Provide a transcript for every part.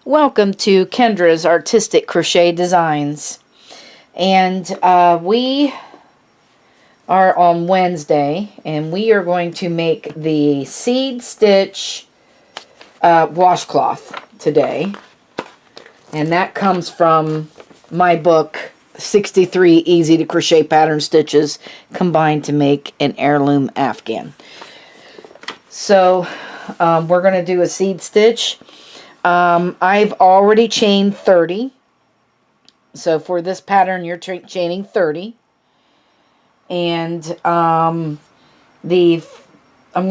Welcome to Kendra's Artistic Crochet Designs. And we are on Wednesday, and we are going to make the seed stitch washcloth today. And that comes from my book, 63 Easy to Crochet Pattern Stitches combined to make an heirloom Afghan. So we're going to do a seed stitch. I've already chained 30. So for this pattern, you're chaining 30. And I'm going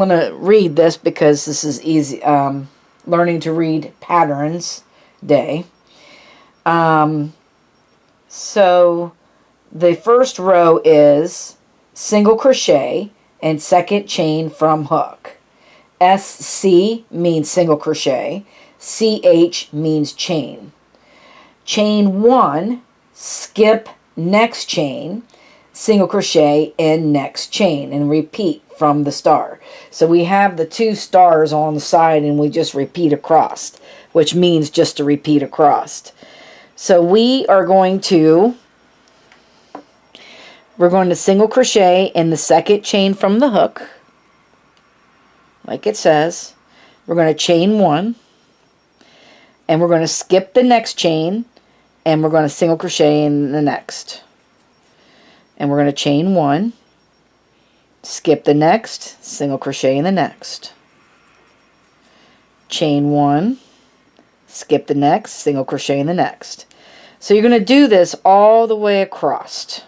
to read this because this is easy. Learning to read patterns day. So the first row is single crochet and second chain from hook. SC means single crochet. CH means chain. Chain 1, skip next chain, single crochet in next chain, and repeat from the star. So we have the 2 stars on the side and we just repeat across, which means just to repeat across. So we're going to single crochet in the second chain from the hook, like it says. We're going to chain 1. And we're going to skip the next chain, and we're going to single crochet in the next. And we're going to chain 1, skip the next, single crochet in the next. Chain 1, skip the next, single crochet in the next. So you're going to do this all the way across.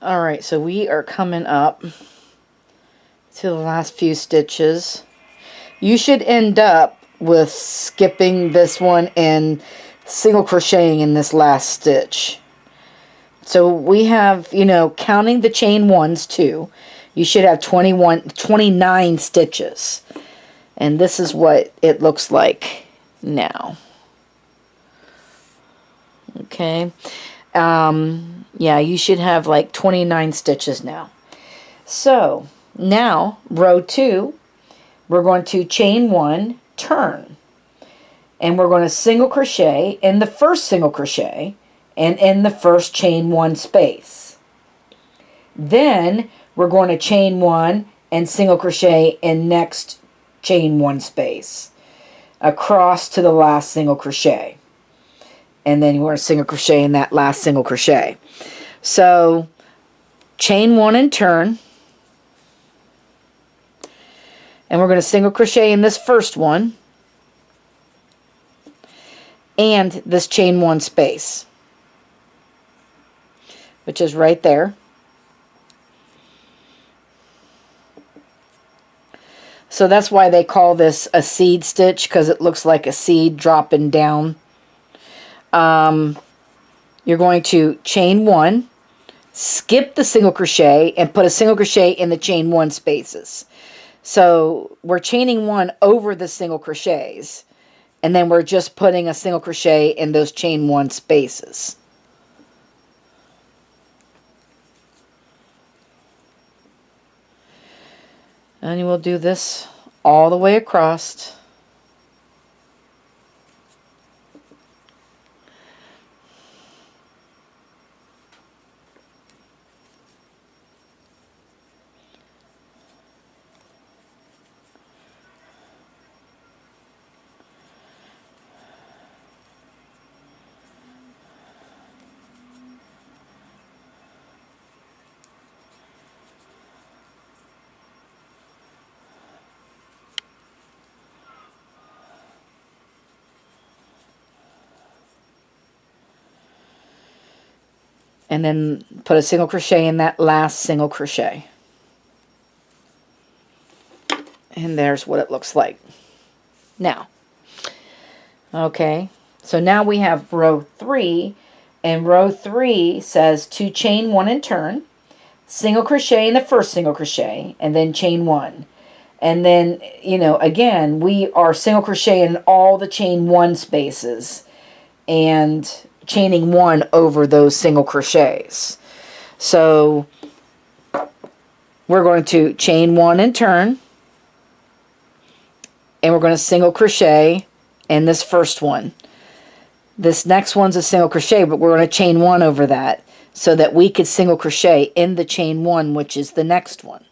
Alright, so we are coming up to the last few stitches. You should end up with skipping this one and single crocheting in this last stitch. So we have, counting the chain ones too, you should have 29 stitches. And this is what it looks like now. Okay. Yeah, you should have like 29 stitches now. So now row 2, we're going to chain 1, turn, and we're going to single crochet in the first single crochet and in the first chain 1 space. Then we're going to chain 1 and single crochet in next chain 1 space across to the last single crochet. And then we're going to single crochet in that last single crochet. So chain 1 and turn. And we're going to single crochet in this first one. And this chain 1 space, which is right there. So that's why they call this a seed stitch, because it looks like a seed dropping down. You're going to chain 1, skip the single crochet, and put a single crochet in the chain 1 spaces. So we're chaining 1 over the single crochets, and then we're just putting a single crochet in those chain 1 spaces. And you will do this all the way across. and then put a single crochet in that last single crochet. And there's what it looks like. Now, okay, so now we have row 3, and row 3 says to chain 1 and turn, single crochet in the first single crochet, and then chain 1. And then, you know, again, we are single crocheting in all the chain 1 spaces and chaining 1 over those single crochets. So we're going to chain 1 and turn, and we're going to single crochet in this first one. This next one's a single crochet, but we're going to chain 1 over that so that we could single crochet in the chain 1, which is the next one.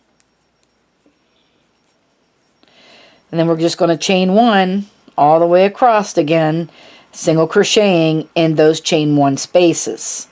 And then we're just going to chain 1 all the way across again, single crocheting in those chain 1 spaces.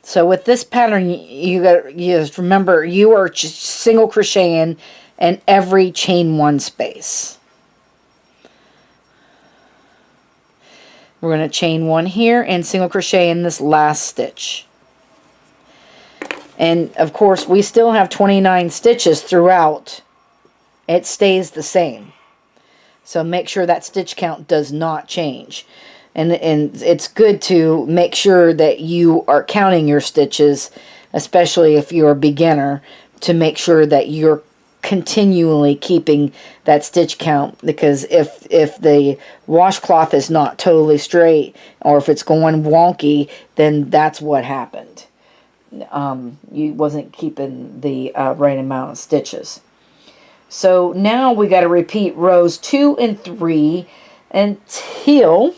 So with this pattern, you just remember you are just single crocheting in every chain 1 space. We're going to chain 1 here and single crochet in this last stitch. And of course, we still have 29 stitches throughout. It stays the same. So make sure that stitch count does not change. And it's good to make sure that you are counting your stitches, especially if you're a beginner, to make sure that you're continually keeping that stitch count, because if the washcloth is not totally straight or if it's going wonky, then that's what happened. You wasn't keeping the right amount of stitches. So now we got to repeat rows 2 and 3 until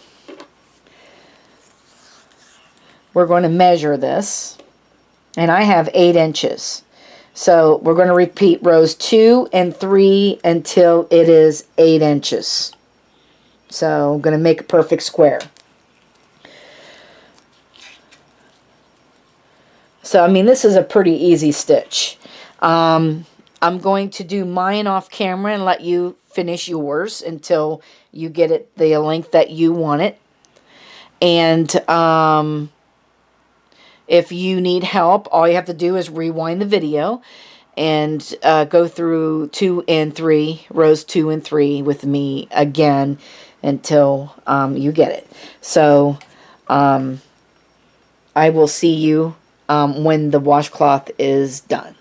we're going to measure this, and I have 8 inches. So we're going to repeat rows 2 and 3 until it is 8 inches. So I'm going to make a perfect square. So I mean, this is a pretty easy stitch. I'm going to do mine off camera and let you finish yours until you get it the length that you want it. And if you need help, all you have to do is rewind the video and go through 2 and 3, rows 2 and 3 with me again until you get it. So I will see you when the washcloth is done.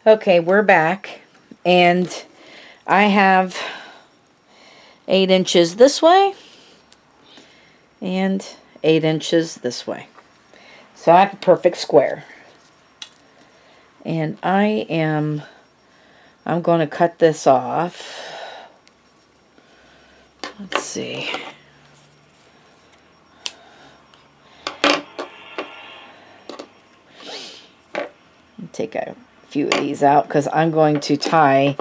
Okay, we're back, and I have 8 inches this way and 8 inches this way. So I have a perfect square. And I'm going to cut this off. Let's see. Take a few of these out because I'm going to tie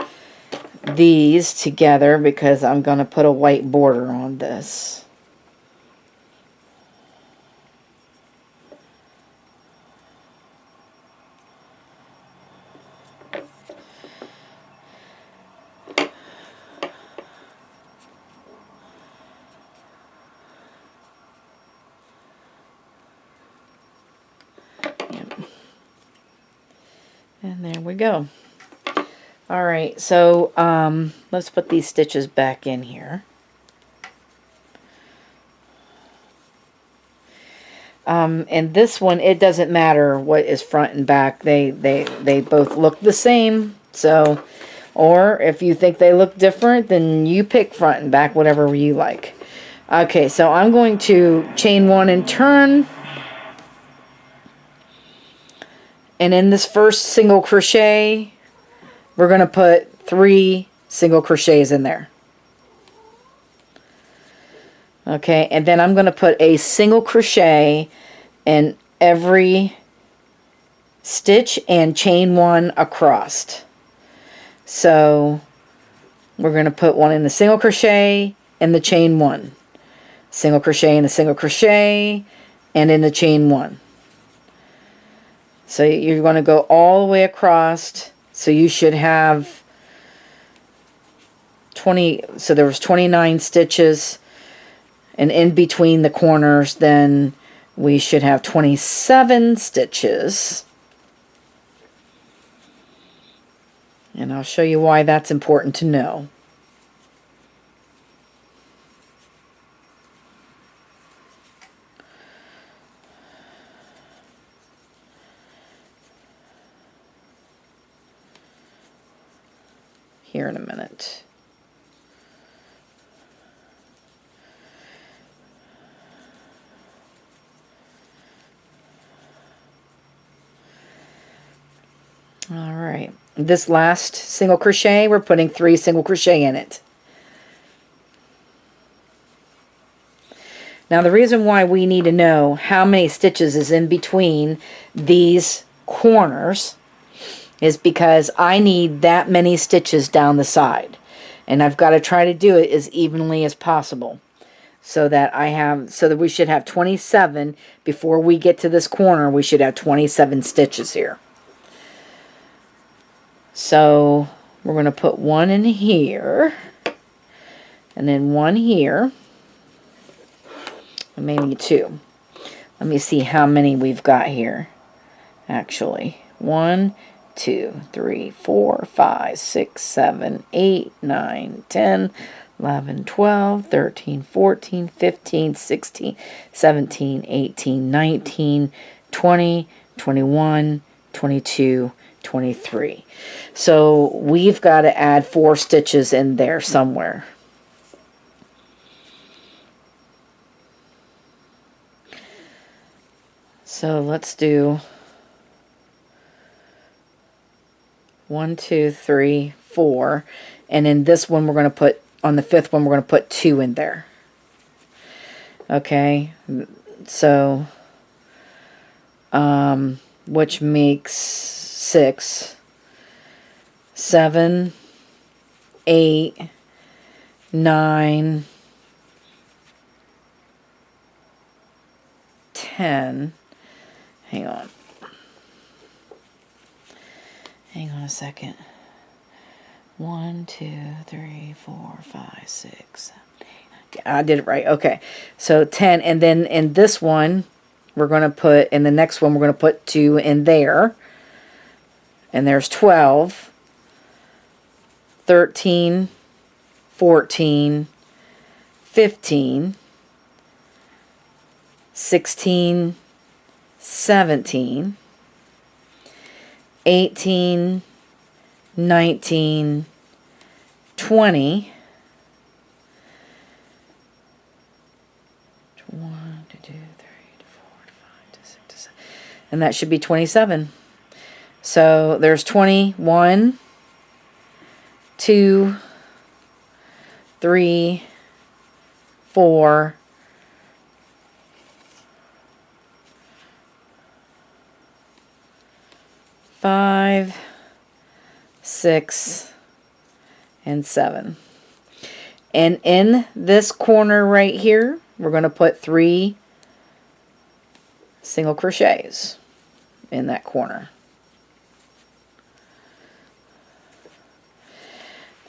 these together because I'm going to put a white border on this. And there we go. Alright, so let's put these stitches back in here. And this one, it doesn't matter what is front and back. They both look the same. So, or if you think they look different, then you pick front and back, whatever you like. Okay, so I'm going to chain 1 and turn. And in this first single crochet, we're going to put 3 single crochets in there. Okay, and then I'm going to put a single crochet in every stitch and chain 1 across. So we're going to put one in the single crochet and the chain 1. Single crochet in the single crochet and in the chain 1. So you're going to go all the way across. So you should have 20, so there was 29 stitches, and in between the corners then we should have 27 stitches. And I'll show you why that's important to know. Here in a minute. All right, this last single crochet, we're putting 3 single crochet in it. Now the reason why we need to know how many stitches is in between these corners is because I need that many stitches down the side, and I've got to try to do it as evenly as possible, so that we should have 27 before we get to this corner. We should have 27 stitches here. So we're going to put 1 in here, and then 1 here, and maybe 2. Let me see how many we've got here. Actually, 1, 2, 3, 4, 5, 6, 7, 8, 9, 10, 11, 12, 13, 14, 15, 16, 17, 18, 19, 20, 21, 22, 23. So we've got to add 4 stitches in there somewhere. So let's do 1, 2, 3, 4, and in this one we're going to put, on the 5th one we're going to put 2 in there. Okay, so which makes 6, 7, 8, 9, 10. Hang on a second. 1, 2, 3, 4, 5, 6, 7, 8, 9. I did it right. Okay, so 10, and then in this one we're going to put, in the next one we're going to put 2 in there, and there's 12, 13, 14, 15, 16, 17, 18, 19, 20, 1, 2, 3, 4, 5, 6, 7, and that should be 27. So there's 21, 2, 3, 4, 5, 6, and 7. And in this corner right here, we're going to put 3 single crochets in that corner.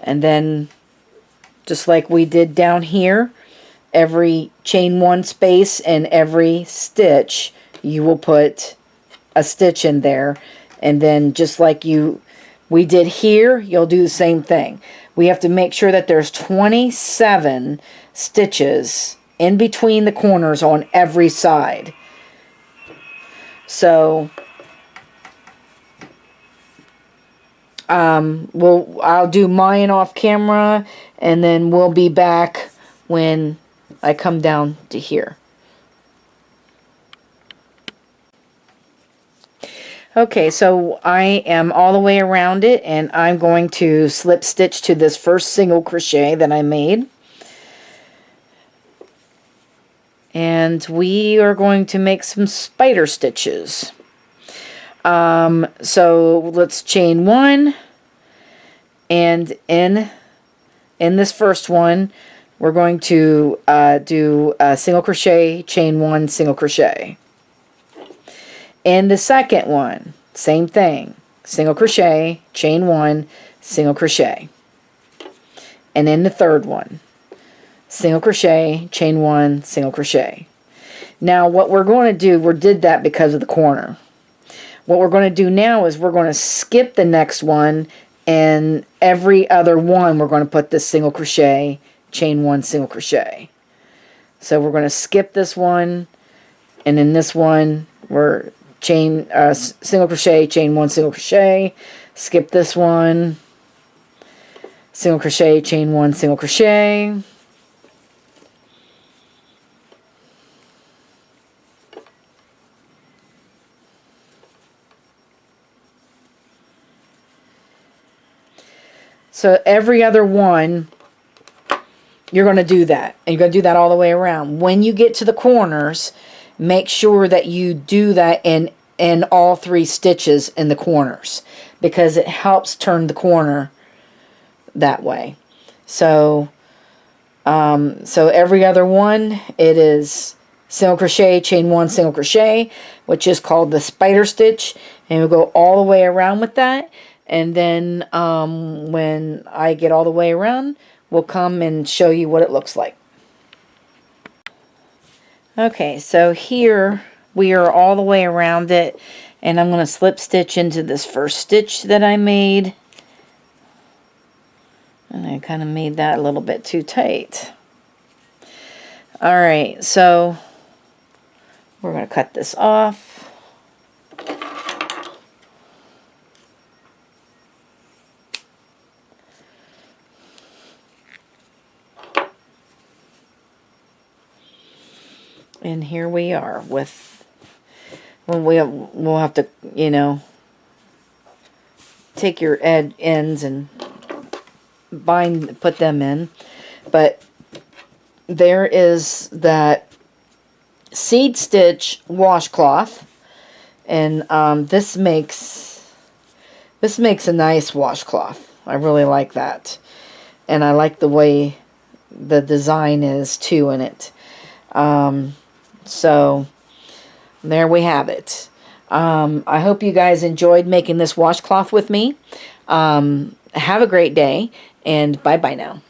And then, just like we did down here, every chain 1 space and every stitch, you will put a stitch in there. And then just like we did here, you'll do the same thing. We have to make sure that there's 27 stitches in between the corners on every side. So I'll do mine off camera, and then we'll be back when I come down to here. Okay, so I am all the way around it, and I'm going to slip stitch to this first single crochet that I made. And we are going to make some spider stitches. So let's chain 1, and in this first one we're going to do a single crochet, chain 1, single crochet. In the second one, same thing, single crochet, chain 1, single crochet. And in the third one, single crochet, chain 1, single crochet. Now what we're going to do, we did that because of the corner. What we're going to do now is we're going to skip the next one, and every other one we're going to put this single crochet, chain 1, single crochet. So we're going to skip this one, and in this one we're single crochet, chain 1, single crochet. Skip this one, single crochet, chain 1, single crochet. So every other one, you're going to do that. And you're going to do that all the way around. When you get to the corners, make sure that you do that in all 3 stitches in the corners, because it helps turn the corner that way. So, so every other one, it is single crochet, chain 1, single crochet, which is called the spider stitch. And we'll go all the way around with that. And then when I get all the way around, we'll come and show you what it looks like. Okay, so here we are all the way around it, and I'm going to slip stitch into this first stitch that I made. And I kind of made that a little bit too tight. Alright, so we're going to cut this off. And here we are with, well, we'll have to, you know, take your ends and put them in. But there is that seed stitch washcloth, and this makes a nice washcloth. I really like that, and I like the way the design is too in it. So there we have it. I hope you guys enjoyed making this washcloth with me. Have a great day, and bye-bye now.